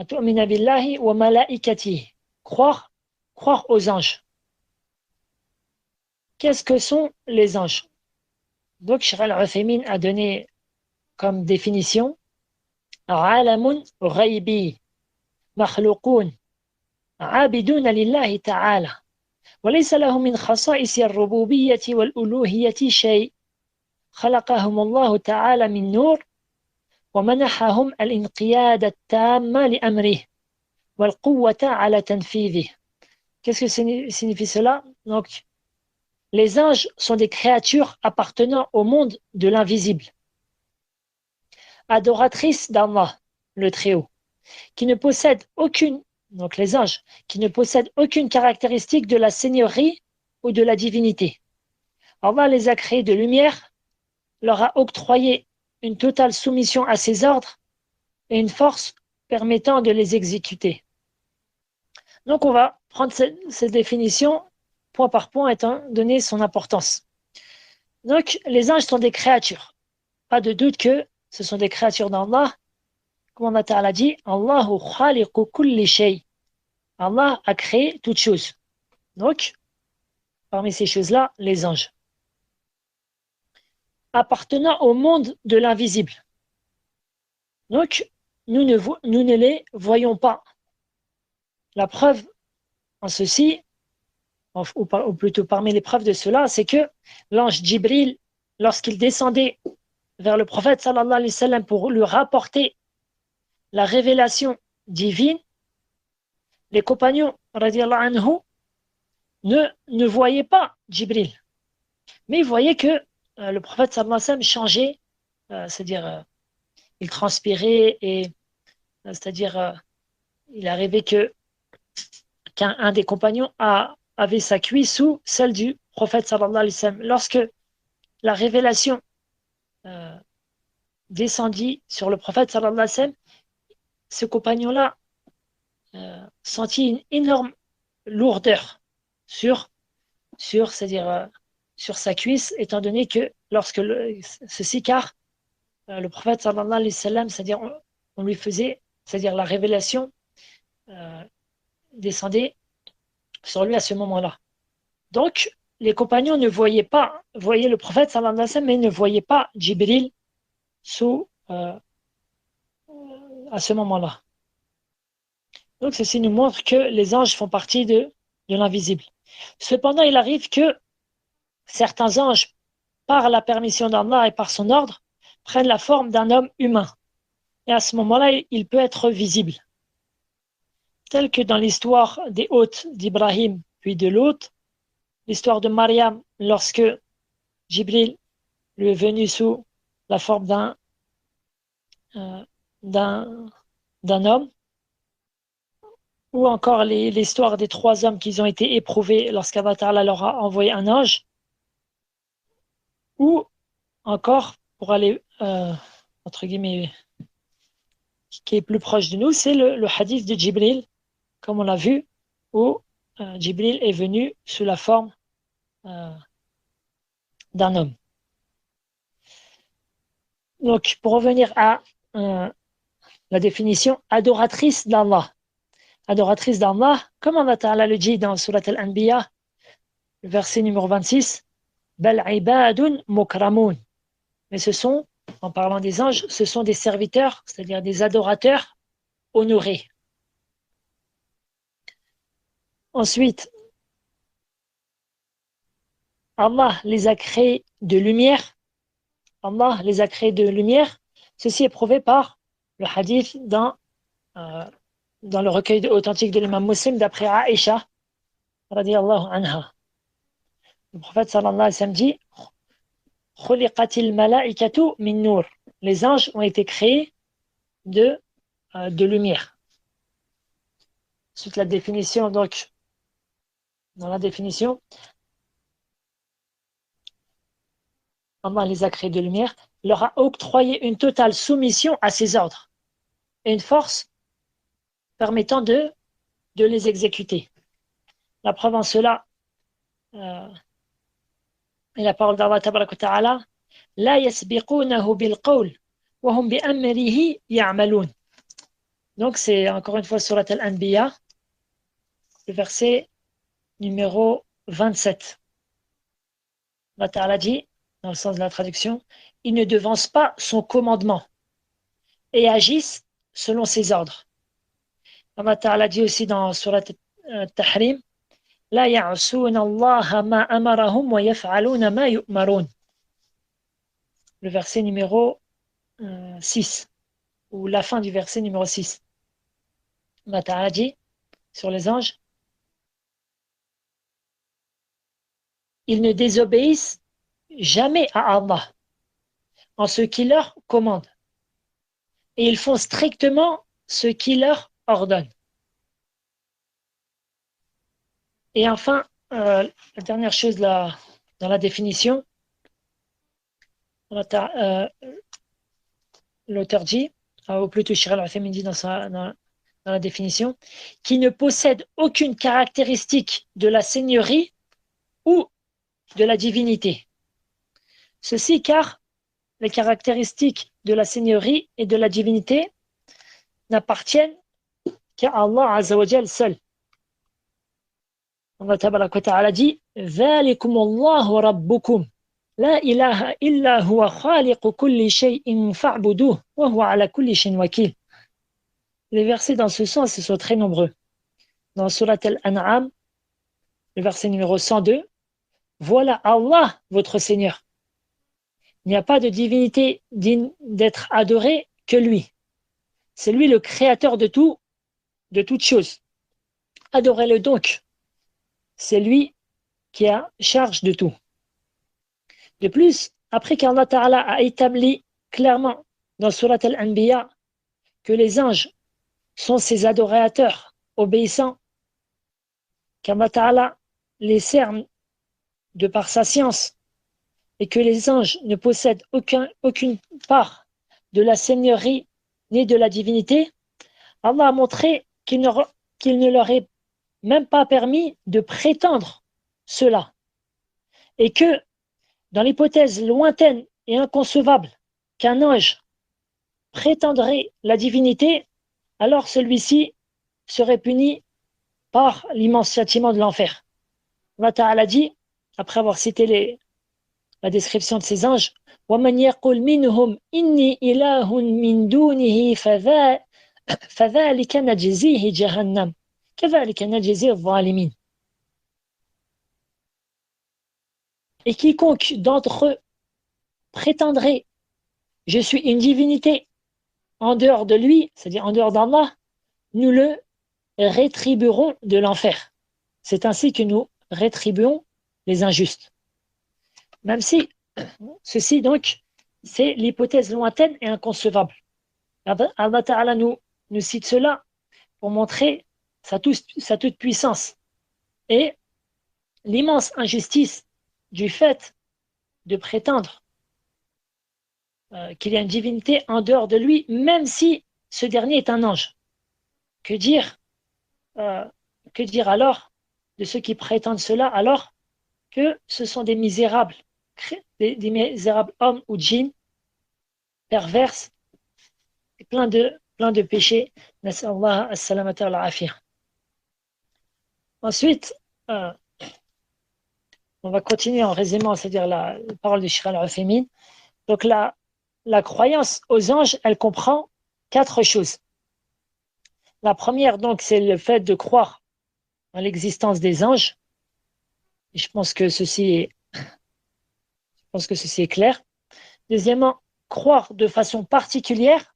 tu'mina billahi wa malaikatihi. Croire aux anges. Qu'est-ce que sont les anges? Donc, Cheikh Al-Uthaymin a donné comme définition عالم غيبي مخلوقون عابدون لله تعالى وليس له من خصائص الربوبية والألوهية شيء خلقهم الله تعالى من نور ومنحهم الانقياد التام لأمره والقوة على تنفيذه. Qu'est-ce que signifie cela? Donc, les anges sont des créatures appartenant au monde de l'invisible, adoratrices d'Allah, le Très-Haut, qui ne possèdent aucune, donc les anges, qui ne possèdent aucune caractéristique de la seigneurie ou de la divinité. Allah les a créés de lumière, leur a octroyé une totale soumission à ses ordres et une force permettant de les exécuter. Donc on va prendre cette définition point par point étant donné son importance. Donc les anges sont des créatures. Pas de doute que ce sont des créatures d'Allah. Comme Allah Ta'ala dit, Allahu khaliqu kulli shay. Allah a créé toutes choses. Donc, parmi ces choses-là, les anges. Appartenant au monde de l'invisible. Donc, nous ne les voyons pas. La preuve en ceci, ou plutôt parmi les preuves de cela, c'est que l'ange Jibril, lorsqu'il descendait vers le prophète sallallahu alayhi wa sallam pour lui rapporter la révélation divine, les compagnons radiallahu anhu ne voyaient pas Jibril, mais ils voyaient que le prophète sallallahu alayhi wa sallam changeait, c'est-à-dire il transpirait et c'est-à-dire il arrivait qu'un des compagnons avait sa cuisse sous celle du prophète sallallahu alayhi wa sallam. Lorsque la révélation descendit sur le prophète sallallahu alayhi wa sallam, ce compagnon-là sentit une énorme lourdeur c'est-à-dire sur sa cuisse, étant donné que lorsque ceci, car le prophète sallallahu alayhi wa sallam, c'est-à-dire on lui faisait, c'est-à-dire la révélation descendait sur lui à ce moment-là. Donc, les compagnons voyaient le prophète sallallahu alayhi wa sallam, mais ne voyaient pas Jibril à ce moment-là. Donc, ceci nous montre que les anges font partie de l'invisible. Cependant, il arrive que certains anges, par la permission d'Allah et par son ordre, prennent la forme d'un homme humain. Et à ce moment-là, il peut être visible. Tel que dans l'histoire des hôtes d'Ibrahim, puis de Lot, l'histoire de Mariam, lorsque Jibril lui est venu sous la forme d'un homme, ou encore l'histoire des 3 hommes qui ont été éprouvés lorsqu'Allah Ta'ala leur a envoyé un ange, ou encore, pour aller, entre guillemets, qui est plus proche de nous, c'est le hadith de Jibril, comme on l'a vu, où Jibril est venu sous la forme d'un homme. Donc, pour revenir à la définition, adoratrice d'Allah. Adoratrice d'Allah, comme Allah Ta'ala le dit dans Surat Al-Anbiya, le verset numéro 26, Bal ibadun mukramun. Mais ce sont, en parlant des anges, ce sont des serviteurs, c'est-à-dire des adorateurs honorés. Ensuite, Allah les a créés de lumière. Allah les a créés de lumière. Ceci est prouvé par le hadith dans le recueil authentique de l'imam Muslim d'après Aïcha, radiyallahu anha. Le prophète sallallahu alayhi wa sallam dit Khuliqatil malaikatu min nur. Les anges ont été créés de lumière. Ensuite, la définition, donc, dans la définition, Allah les a créés de lumière, leur a octroyé une totale soumission à ses ordres et une force permettant de les exécuter. La preuve en cela est la parole d'Allah tabaraka wa ta'ala La yasbiqunahu bil qawl wa hum bi amrihi ya'malun. Donc, c'est encore une fois Surat Al-Anbiya, le verset numéro 27. Allah Ta'ala dit, dans le sens de la traduction, ils ne devancent pas son commandement et agissent selon ses ordres. Allah Ta'ala dit aussi dans Surat Al-Tahrim, La ya'asuna Allah ma amarahum wa yaf'aluna ma yu'marun. Le verset numéro 6, ou la fin du verset numéro 6. Allah Ta'ala dit sur les anges, ils ne désobéissent jamais à Allah en ce qu'il leur commande. Et ils font strictement ce qu'il leur ordonne. Et enfin, la dernière chose dans la définition, l'auteur dit, ou plutôt Cheikh Al-Uthaymin dit dans la définition, qui ne possède aucune caractéristique de la seigneurie ou de la divinité. Ceci car les caractéristiques de la seigneurie et de la divinité n'appartiennent qu'à Allah Azza wa Jal seul. Allah Tabaraka wa Ta'ala dit ذَلِكُمُ اللَّهُ رَبُّكُمْ لَا إِلَهَ إِلَّا هُوَ خَالِقُ كُلِّ شَيْءٍ فَاعْبُدُوهُ وَهُوَ عَلَى كُلِّ شَيْءٍ وَكِيلٌ. Les versets dans ce sens sont très nombreux. Dans Surat Al-An'am, le verset numéro 102, voilà Allah, votre Seigneur. Il n'y a pas de divinité digne d'être adorée que lui. C'est lui le créateur de tout, de toutes choses. Adorez-le donc. C'est lui qui a charge de tout. De plus, après qu'Allah Ta'ala a établi clairement dans Surat Al-Anbiya que les anges sont ses adorateurs obéissants, qu'Allah Ta'ala les cerne de par sa science et que les anges ne possèdent aucune part de la seigneurie ni de la divinité, Allah a montré qu'il ne leur est même pas permis de prétendre cela et que dans l'hypothèse lointaine et inconcevable qu'un ange prétendrait la divinité, alors celui-ci serait puni par l'immense châtiment de l'enfer. Allah Ta'ala dit, après avoir cité la description de ces anges, وَمَنْ يَقُلْ مِنْهُمْ إِنِّي إِلَهٌ مِنْ دُونِهِ فَذَلِكَ نَجْزِيهِ جَهَنَّمَ كَذَلِكَ نَجْزِي الظَّالِمِينَ. Et quiconque d'entre eux prétendrait je suis une divinité en dehors de lui, c'est-à-dire en dehors d'Allah, nous le rétribuerons de l'enfer. C'est ainsi que nous rétribuons les injustes. Même si ceci, donc, c'est l'hypothèse lointaine et inconcevable. Allah Ta'ala nous cite cela pour montrer sa toute puissance et l'immense injustice du fait de prétendre qu'il y a une divinité en dehors de lui, même si ce dernier est un ange. Que dire alors de ceux qui prétendent cela alors que ce sont des misérables hommes ou djinns perverses et plein de péchés. Nas'Allah as-salamata wal-afiyah. Ensuite, on va continuer en résumant, c'est-à-dire la parole de Cheikh Al-Uthaymin. Donc la croyance aux anges, elle comprend 4 choses. La première, donc, c'est le fait de croire en l'existence des anges. Et je pense que ceci est clair. Deuxièmement, croire de façon particulière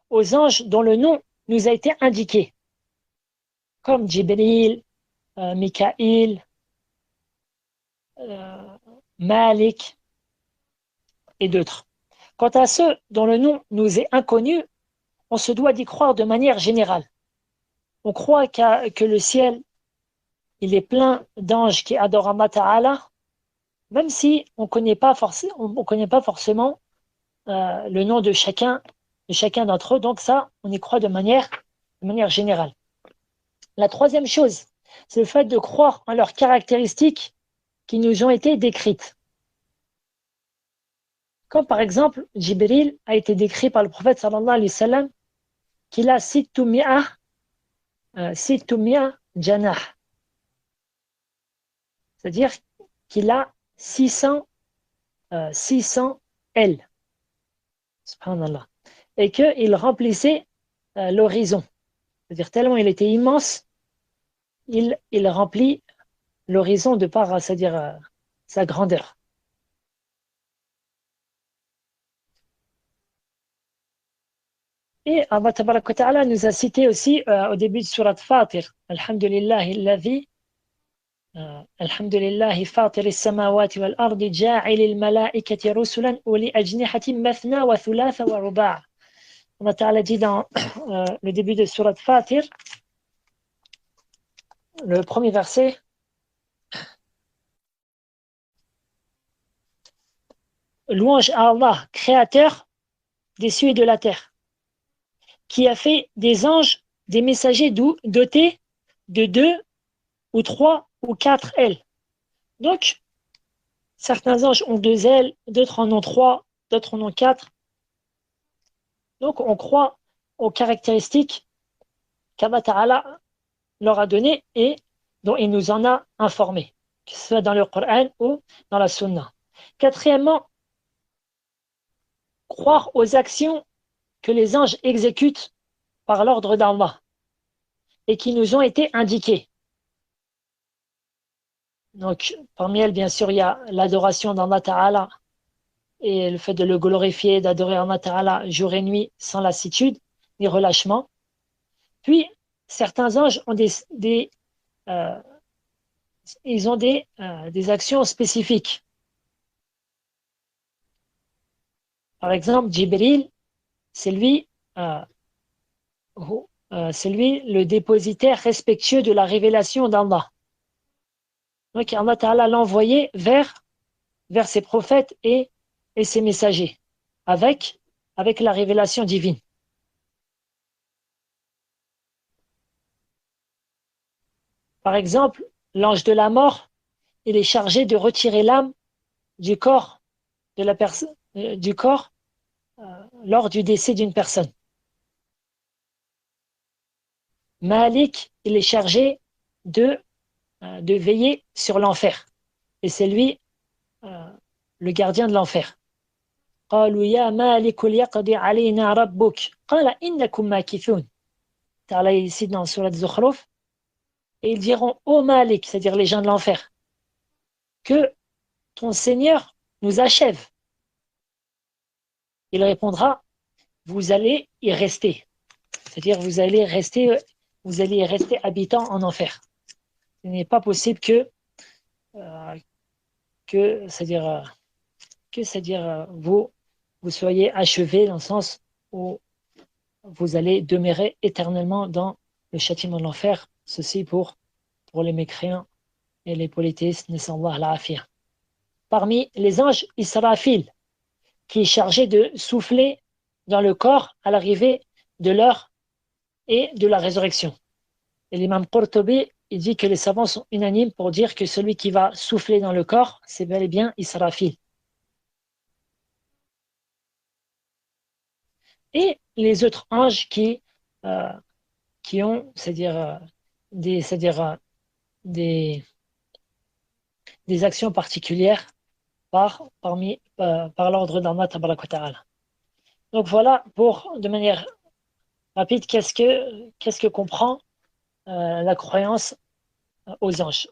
aux anges dont le nom nous a été indiqué, comme Jibril, Mikaïl, Malik et d'autres. Quant à ceux dont le nom nous est inconnu, on se doit d'y croire de manière générale. On croit que le ciel, il est plein d'anges qui adorent Allah Ta'ala, même si on ne connaît pas forcément le nom de chacun d'entre eux. Donc ça, on y croit de manière générale. La troisième chose, c'est le fait de croire en leurs caractéristiques qui nous ont été décrites. Comme par exemple, Jibril a été décrit par le prophète sallallahu alayhi wa sallam qu'il a sittumia janah, c'est-à-dire qu'il a 600 ailes, subhanallah, et qu'il remplissait l'horizon, c'est-à-dire tellement il était immense, il remplit l'horizon de par, c'est-à-dire sa grandeur. Et Allah tabaraka wa ta'ala nous a cité aussi au début de surat Fatir, Alhamdulillahi alladhi الحمد لله فاطر السماوات والأرض جاعل الملائكة رسلا أولي أجنحة مثنى وثلاث ورباع. Allah Ta'ala dit dans le début de surat Fatir, le premier verset, louange à Allah, créateur des cieux et de la terre, qui a fait des anges, des messagers dotés de 2 ou 3 ou 4 ailes. Donc, certains anges ont 2 ailes, d'autres en ont 3, d'autres en ont 4. Donc, on croit aux caractéristiques qu'Allah Ta'ala leur a données et dont il nous en a informés, que ce soit dans le Coran ou dans la Sunna. Quatrièmement, croire aux actions que les anges exécutent par l'ordre d'Allah et qui nous ont été indiquées. Donc, parmi elles, bien sûr, il y a l'adoration d'Allah Ta'ala et le fait de le glorifier, d'adorer Allah Ta'ala jour et nuit sans lassitude ni relâchement. Puis, certains anges ont ils ont des actions spécifiques. Par exemple, Jibril, c'est lui, c'est lui le dépositaire respectueux de la révélation d'Allah. Donc Allah Ta'ala l'a envoyé vers ses prophètes et ses messagers, avec la révélation divine. Par exemple, l'ange de la mort, il est chargé de retirer l'âme du corps de la personne, du corps lors du décès d'une personne. Malik, il est chargé de veiller sur l'enfer. Et c'est lui le gardien de l'enfer. قالوا يا مالك ليقضي علينا ربك قال إنكم ماكثون. Ta'ala ici dans Surat Zukhruf. Et ils diront ô Malik, c'est-à-dire les gens de l'enfer, que ton Seigneur nous achève. Il répondra, vous allez y rester. C'est-à-dire vous allez y rester habitant en enfer. Il n'est pas possible c'est-à-dire vous soyez achevés dans le sens où vous allez demeurer éternellement dans le châtiment de l'enfer. Ceci pour les mécréants et les polythéistes, nasallahu al-afiyah. Parmi les anges, Israfil, qui est chargé de souffler dans le corps à l'arrivée de l'heure et de la résurrection. Et l'imam Qurtubi, il dit que les savants sont unanimes pour dire que celui qui va souffler dans le corps, c'est bel et bien Israfil. Et les autres anges qui ont, des actions particulières par l'ordre d'Allah tabaraka wa ta'ala. Donc voilà, de manière rapide, qu'est-ce que comprend la croyance aux anges.